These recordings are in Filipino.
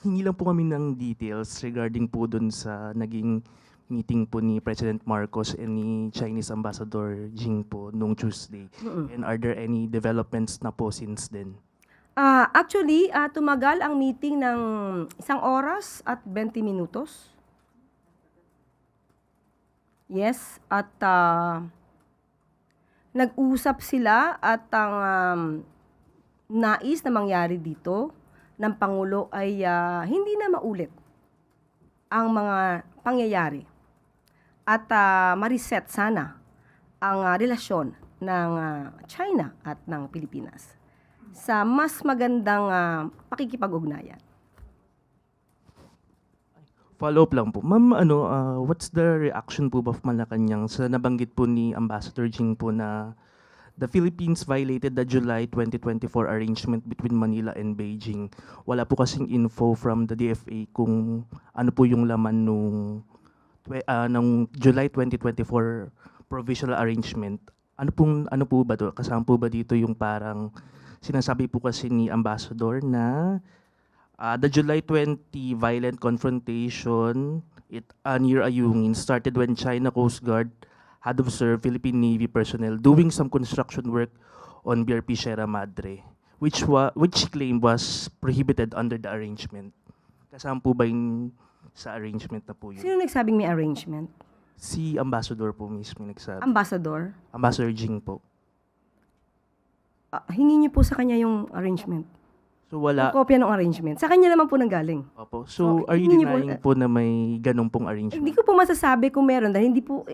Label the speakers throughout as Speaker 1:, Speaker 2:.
Speaker 1: hingi lang po kami ng details regarding po dun sa naging meeting po ni President Marcos and ni Chinese Ambassador Jing po nung Tuesday. And are there any developments na po since then?
Speaker 2: Actually, tumagal ang meeting ng 1 oras at 20 minutos. Yes, at nag-usap sila at ang nais na mangyari dito ng Pangulo ay hindi na maulit ang mga pangyayari at ma-reset sana ang relasyon ng China at ng Pilipinas sa mas magandang pakikipag-ugnayan.
Speaker 1: Follow-up lang po. Ma'am, what's the reaction po of Malacanang sa nabanggit po ni Ambassador Jing po na the Philippines violated the July 2024 arrangement between Manila and Beijing? Wala po kasing info from the DFA kung ano po yung laman nung July 2024 provisional arrangement. Ano po ba to? Kasama po ba dito yung parang sinasabi po kasi ni Ambassador na the July 20 violent confrontation near Ayungin started when China Coast Guard had observed Philippine Navy personnel doing some construction work on BRP Sierra Madre, which she claimed was prohibited under the arrangement. Kasama po ba yung sa arrangement na po yun?
Speaker 2: Sino nagsabing may arrangement?
Speaker 1: Si Ambassador po mismo nagsabi.
Speaker 2: Ambassador?
Speaker 1: Ambassador Jing po.
Speaker 2: Hingin niyo po sa kanya yung arrangement.
Speaker 1: So wala.
Speaker 2: Yung kopya ng arrangement. Sa kanya naman po nanggaling.
Speaker 1: Opo. So
Speaker 2: Okay,
Speaker 1: are you
Speaker 2: hindi niyo po-
Speaker 1: denying po na may ganun pong arrangement?
Speaker 2: Hindi ko po masasabi kung meron dahil hindi po,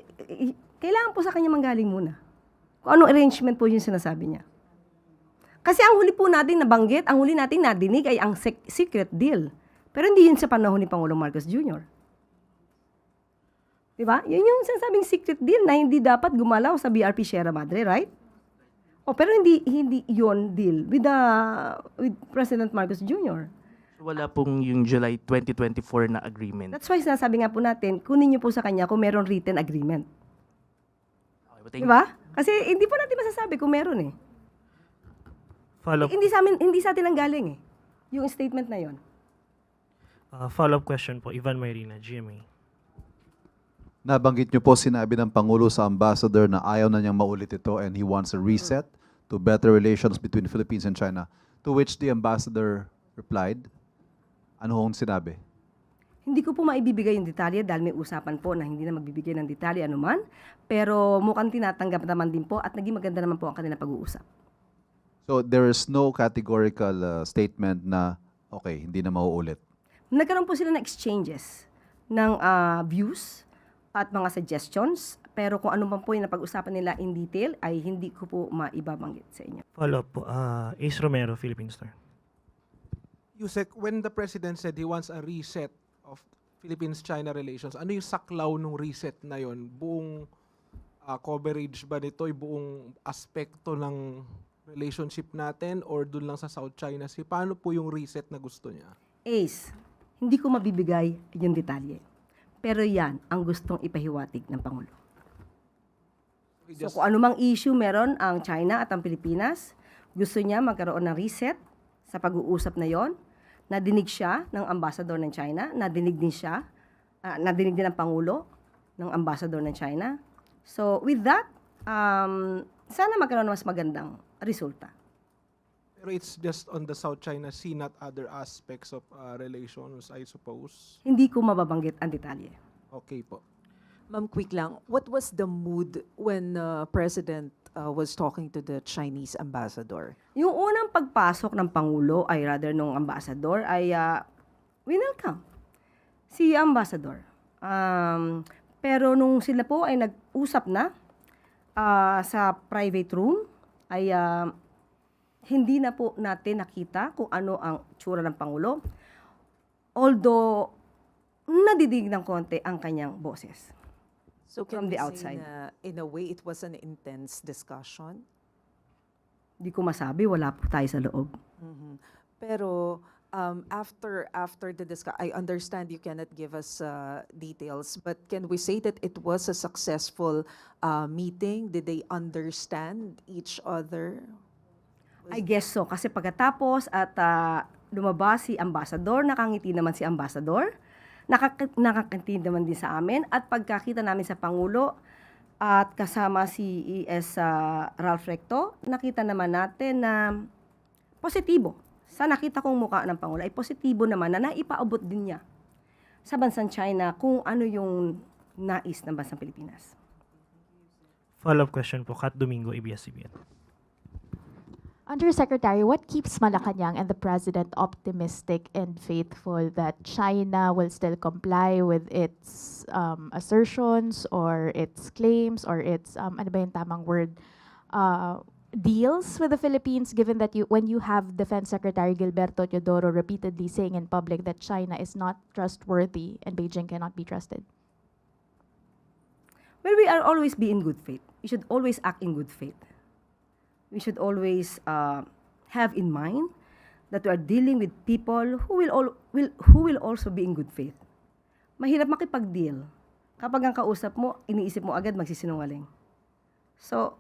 Speaker 2: kailangan po sa kanya manggaling muna. Kung anong arrangement po yung sinasabi niya. Kasi ang huli po natin nabanggit, ang huli natin nadinig ay ang secret deal. Pero hindi yun sa panahon ni Pangulong Marcos Jr. Diba? Yun yung sinasabing secret deal na hindi dapat gumalaw sa BRP Sierra Madre, right? Pero hindi yun deal with President Marcos Jr.
Speaker 1: So wala pong yung July 2024 na agreement.
Speaker 2: That's why sinasabi nga po natin, kunin niyo po sa kanya kung meron written agreement.
Speaker 1: Okay, but thank
Speaker 2: Diba? Kasi hindi po natin masasabi kung meron eh.
Speaker 3: Follow-up
Speaker 2: Hindi sa atin ang galing eh. Yung statement na yon.
Speaker 3: follow-up question po, Ivan Mayrina, GMA.
Speaker 4: Nabanggit niyo po sinabi ng Pangulo sa Ambassador na ayaw na niyang maulit ito and he wants a reset to better relations between Philippines and China. To which the Ambassador replied, ano hong sinabi?
Speaker 2: Hindi ko po maibibigay yung detalye dahil may usapan po na hindi na magbibigay ng detalye anuman. Pero mukhang tinatanggap naman din po at naging maganda naman po ang kanilang pag-uusap.
Speaker 4: So there is no categorical statement na, okay, hindi na mauulit.
Speaker 2: Nagkaroon po sila ng exchanges ng views at mga suggestions. Pero kung ano man po yung napag-usapan nila in detail ay hindi ko po maibabanggit sa inyo.
Speaker 3: Follow-up po, Ace Romero, Philippine Star.
Speaker 5: Yusek, when the President said he wants a reset of Philippines-China relations, ano yung saklaw nung reset na yon? Buong coverage ba nito, yung buong aspekto ng relationship natin or dun lang sa South China Sea? Paano po yung reset na gusto niya?
Speaker 2: Ace, hindi ko mabibigay yung detalye. Pero yan ang gustong ipahiwatig ng Pangulo.
Speaker 5: Okay,
Speaker 2: So kung anumang issue meron ang China at ang Pilipinas, gusto niya magkaroon ng reset sa pag-uusap na yon. Nadinig siya ng ambassador ng China, nadinig din ng Pangulo ng ambassador ng China. So with that, sana magkaroon ng mas magandang resulta.
Speaker 5: Pero it's just on the South China Sea, not other aspects of relations, I suppose.
Speaker 2: Hindi ko mababanggit ang detalye.
Speaker 5: Okay po.
Speaker 6: Ma'am, quick lang. What was the mood when President was talking to the Chinese ambassador?
Speaker 2: Yung unang pagpasok ng Pangulo, ay rather nung ambassador, ay winelcome si ambassador. Pero nung sila po ay nag-usap na sa private room, ay hindi na po natin nakita kung ano ang tsura ng Pangulo. Although, nadidig ng konti ang kanyang boses.
Speaker 6: So
Speaker 2: From
Speaker 6: can
Speaker 2: the
Speaker 6: we say
Speaker 2: outside.
Speaker 6: na, in a way, it was an intense discussion?
Speaker 2: Hindi ko masabi, wala po tayo sa loob.
Speaker 6: Mhm. Pero after the discussion, I understand you cannot give us details, but can we say that it was a successful meeting? Did they understand each other?
Speaker 2: I guess so. Kasi pagkatapos at lumabas si Ambassador, nakangiti naman si Ambassador, nakakangiti naman din sa amin, at pagkakita namin sa Pangulo at kasama si ES Ralph Recto, nakita naman natin na positibo. Sa nakita kong mukha ng Pangulo ay positibo naman na naipaabot din niya sa bansang China kung ano yung nais ng bansang Pilipinas.
Speaker 3: Follow-up question po, Kat Domingo, ABS-CBN.
Speaker 7: Undersecretary, what keeps Malacanang and the President optimistic and faithful that China will still comply with its assertions or its claims or its, ano ba yung tamang word, deals with the Philippines, given that when you have Defense Secretary Gilberto Teodoro repeatedly saying in public that China is not trustworthy and Beijing cannot be trusted?
Speaker 2: Well, we are always be in good faith. We should always act in good faith. We should always have in mind that we are dealing with people who will also be in good faith. Mahirap makipag-deal kapag ang kausap mo, iniisip mo agad magsisinungaling. So,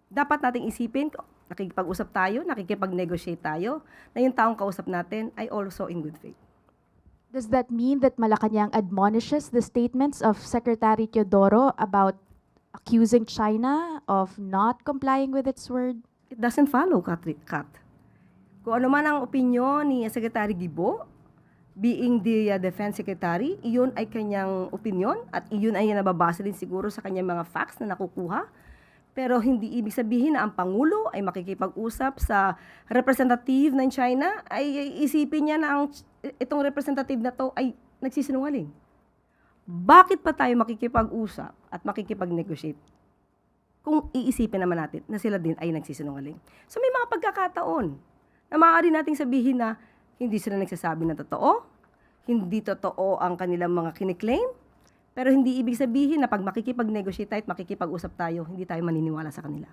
Speaker 2: dapat nating isipin, nakikipag-usap tayo, nakikipag-negotiate tayo, na yung taong kausap natin ay also in good faith.
Speaker 7: Does that mean that Malacanang admonishes the statements of Secretary Teodoro about accusing China of not complying with its word?
Speaker 2: It doesn't follow, Kat. Kung ano man ang opinion ni Secretary Gibo, being the Defense Secretary, iyon ay kanyang opinion at iyon ay nababase din siguro sa kanyang mga facts na nakukuha. Pero hindi ibig sabihin na ang Pangulo ay makikipag-usap sa representative ng China, ay isipin niya na itong representative na to ay nagsisinungaling. Bakit pa tayo makikipag-usap at makikipag-negotiate kung iisipin naman natin na sila din ay nagsisinungaling? So may mga pagkakataon na maaari nating sabihin na hindi sila nagsasabi ng totoo, hindi totoo ang kanilang mga kiniklaim, pero hindi ibig sabihin na pag makikipag-negotiate tayo at makikipag-usap tayo, hindi tayo maniniwala sa kanila.